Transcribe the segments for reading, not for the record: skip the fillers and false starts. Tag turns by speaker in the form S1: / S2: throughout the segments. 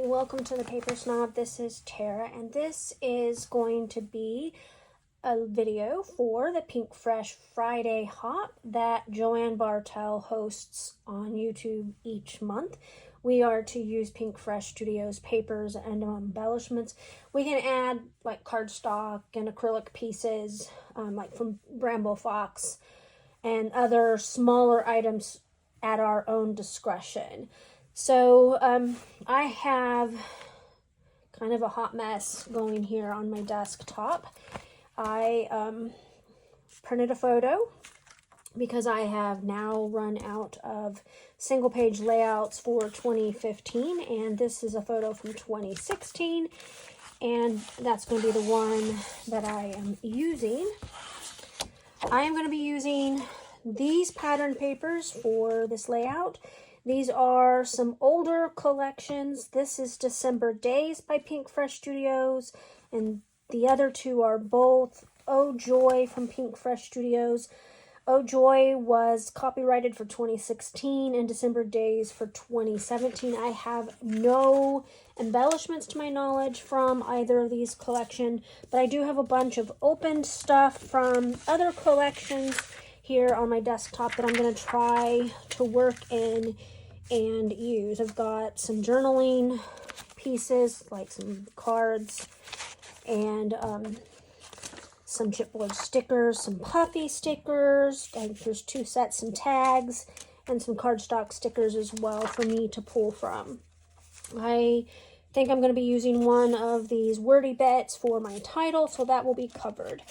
S1: Welcome to the Paper Snob. This is Tara, and this is going to be a video for the PinkFresh Friday Hop that Joanne Bartel hosts on YouTube each month. We are to use PinkFresh Studios papers and embellishments. We can add like cardstock and acrylic pieces, like from Bramble Fox, and other smaller items at our own discretion. So I have kind of a hot mess going here on my desktop. I printed a photo because I have now run out of single page layouts for 2015, and this is a photo from 2016, and that's going to be the one that I am using. I am going to be using these pattern papers for this layout. These are some older collections. This is December Days by PinkFresh Studios, and the other two are both Oh Joy from PinkFresh Studios. Oh Joy was copyrighted for 2016 and December Days for 2017. I have no embellishments to my knowledge from either of these collections, but I do have a bunch of opened stuff from other collections here on my desktop that I'm going to try to work in and use. I've got some journaling pieces, like some cards, and some chipboard stickers, some puffy stickers. There's 2 sets and tags, and some cardstock stickers as well for me to pull from. I think I'm going to be using one of these wordy bits for my title, so that will be covered.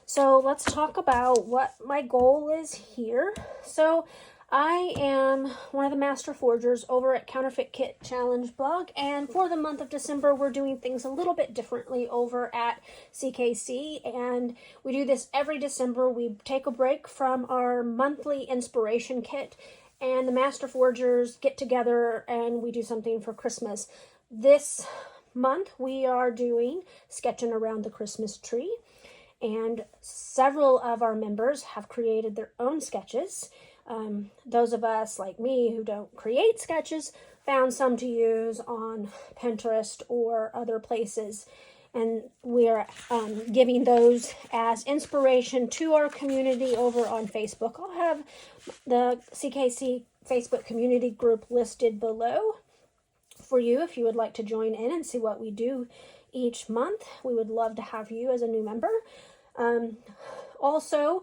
S1: So let's talk about what my goal is here. So I am one of the master forgers over at Counterfeit Kit Challenge blog, and for the month of December, we're doing things a little bit differently over at CKC, and we do this every December. We take a break from our monthly inspiration kit, and the master forgers get together and we do something for Christmas. This month, we are doing sketching around the Christmas tree. And several of our members have created their own sketches. Those of us like me who don't create sketches found some to use on Pinterest or other places. And we are giving those as inspiration to our community over on Facebook. I'll have the CKC Facebook community group listed below for you if you would like to join in and see what we do each month. We would love to have you as a new member. Also,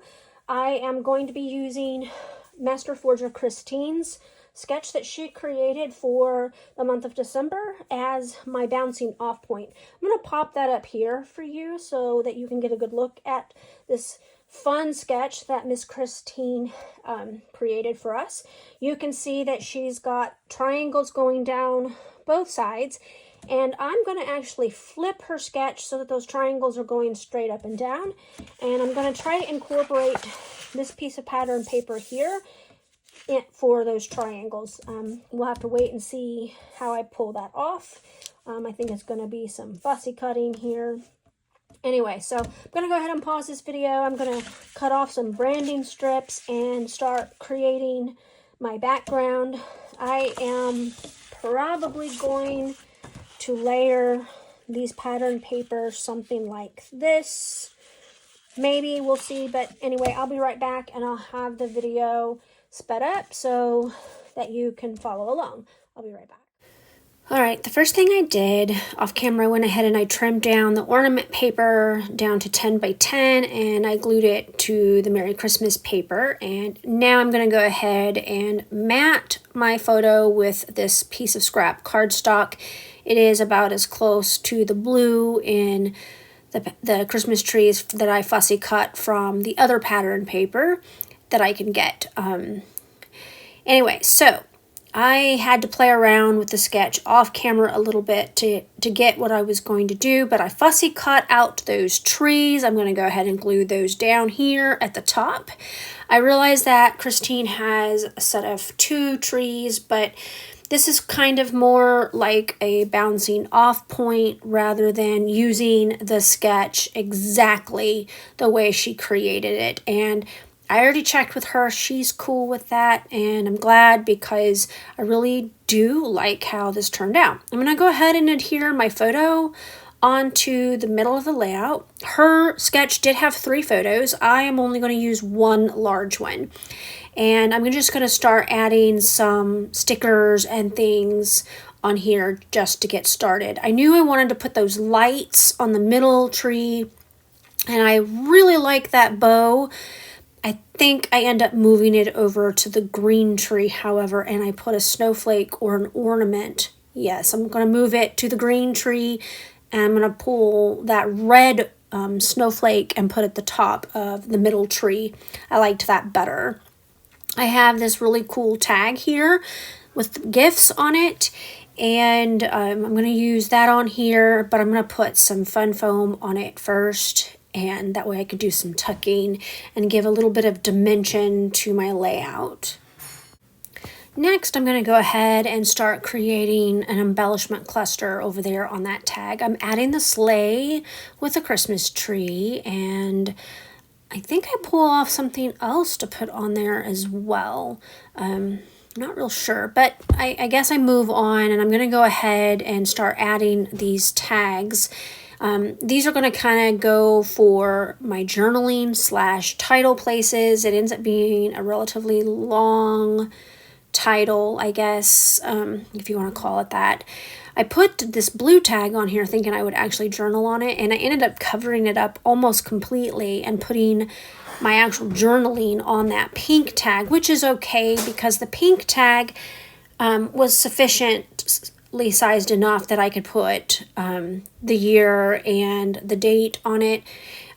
S1: I am going to be using Master Forger Christine's sketch that she created for the month of December as my bouncing off point. I'm going to pop that up here for you so that you can get a good look at this fun sketch that Miss Christine created for us. You can see that she's got triangles going down both sides, and I'm going to actually flip her sketch so that those triangles are going straight up and down. And I'm going to try to incorporate this piece of pattern paper here for those triangles. We'll have to wait and see how I pull that off. I think it's going to be some fussy cutting here. Anyway, so I'm going to go ahead and pause this video. I'm going to cut off some branding strips and start creating my background. I am probably going to layer these pattern papers something like this. Maybe, we'll see, but anyway, I'll be right back and I'll have the video sped up so that you can follow along. I'll be right back. Alright, the first thing I did off camera, I went ahead and I trimmed down the ornament paper down to 10 by 10 and I glued it to the Merry Christmas paper. And now I'm going to go ahead and mat my photo with this piece of scrap cardstock. It is about as close to the blue in the Christmas trees that I fussy cut from the other pattern paper that I can get. Anyway, so I had to play around with the sketch off camera a little bit to get what I was going to do, but I fussy cut out those trees. I'm going to go ahead and glue those down here at the top. I realized that Christine has a set of 2 trees, but This is kind of more like a bouncing off point rather than using the sketch exactly the way she created it. And I already checked with her. She's cool with that, and I'm glad because I really do like how this turned out. I'm going to go ahead and adhere my photo onto the middle of the layout. Her sketch did have 3 photos. I am only going to use 1 large one. And I'm just going to start adding some stickers and things on here just to get started. I knew I wanted to put those lights on the middle tree, and I really like that bow. I think I end up moving it over to the green tree, however, and I put a snowflake or an ornament. Yes, I'm going to move it to the green tree, and I'm going to pull that red snowflake and put it at the top of the middle tree. I liked that better. I have this really cool tag here with gifts on it, and I'm going to use that on here, but I'm going to put some fun foam on it first, and that way I could do some tucking and give a little bit of dimension to my layout. Next, I'm going to go ahead and start creating an embellishment cluster over there on that tag. I'm adding the sleigh with a Christmas tree, and I think I pull off something else to put on there as well. Not real sure, but I guess I move on, and I'm going to go ahead and start adding these tags. These are going to kind of go for my journaling / title places. It ends up being a relatively long title, I guess, if you want to call it that. I put this blue tag on here thinking I would actually journal on it, and I ended up covering it up almost completely and putting my actual journaling on that pink tag, which is okay because the pink tag was sufficiently sized enough that I could put the year and the date on it.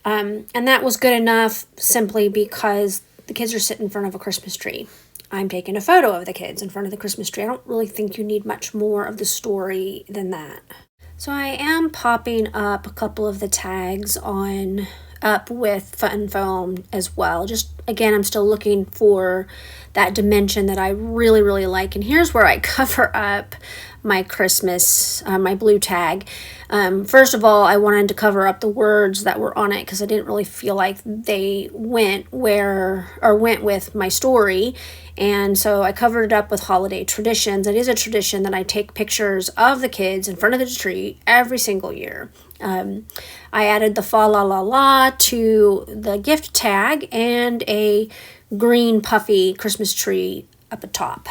S1: And that was good enough simply because the kids are sitting in front of a Christmas tree. I'm taking a photo of the kids in front of the Christmas tree. I don't really think you need much more of the story than that. So I am popping up a couple of the tags up with fun foam as well. Just again, I'm still looking for that dimension that I really, really like. And here's where I cover up my Christmas, my blue tag. First of all, I wanted to cover up the words that were on it because I didn't really feel like they went with my story. And so I covered it up with holiday traditions. It is a tradition that I take pictures of the kids in front of the tree every single year. I added the fa la la la to the gift tag and a green puffy Christmas tree up at top.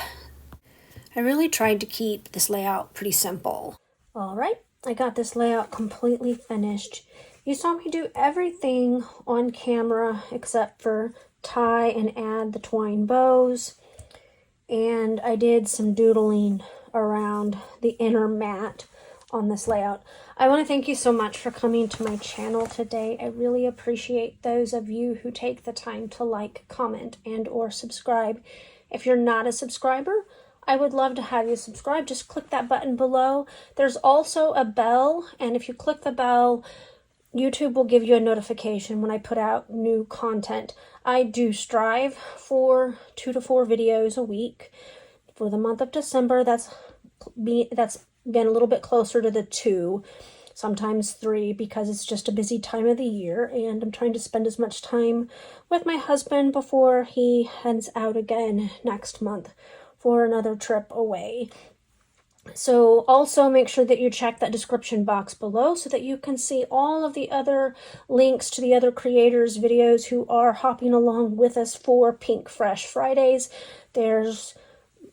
S1: I really tried to keep this layout pretty simple. All right, I got this layout completely finished. You saw me do everything on camera except for tie and add the twine bows, and I did some doodling around the inner mat on this layout. I want to thank you so much for coming to my channel today. I really appreciate those of you who take the time to like, comment, and or subscribe. If you're not a subscriber, I would love to have you subscribe. Just click that button below. There's also a bell, and if you click the bell, YouTube will give you a notification when I put out new content. I do strive for 2 to 4 videos a week. For the month of December, that's been a little bit closer to the 2, sometimes 3, because it's just a busy time of the year, and I'm trying to spend as much time with my husband before he heads out again next month for another trip away. So also make sure that you check that description box below so that you can see all of the other links to the other creators' videos who are hopping along with us for PinkFresh Fridays. There's,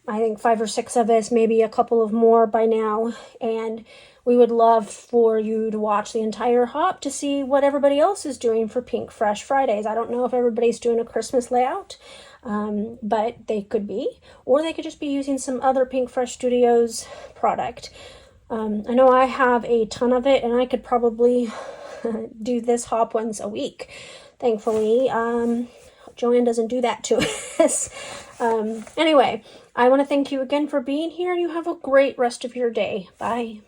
S1: I think, 5 or 6 of us, maybe a couple of more by now, and we would love for you to watch the entire hop to see what everybody else is doing for PinkFresh Fridays. I don't know if everybody's doing a Christmas layout, but they could be, or they could just be using some other PinkFresh Studios product. I know I have a ton of it, and I could probably do this hop once a week. Thankfully, Joanne doesn't do that to us. Anyway, I want to thank you again for being here, and you have a great rest of your day. Bye.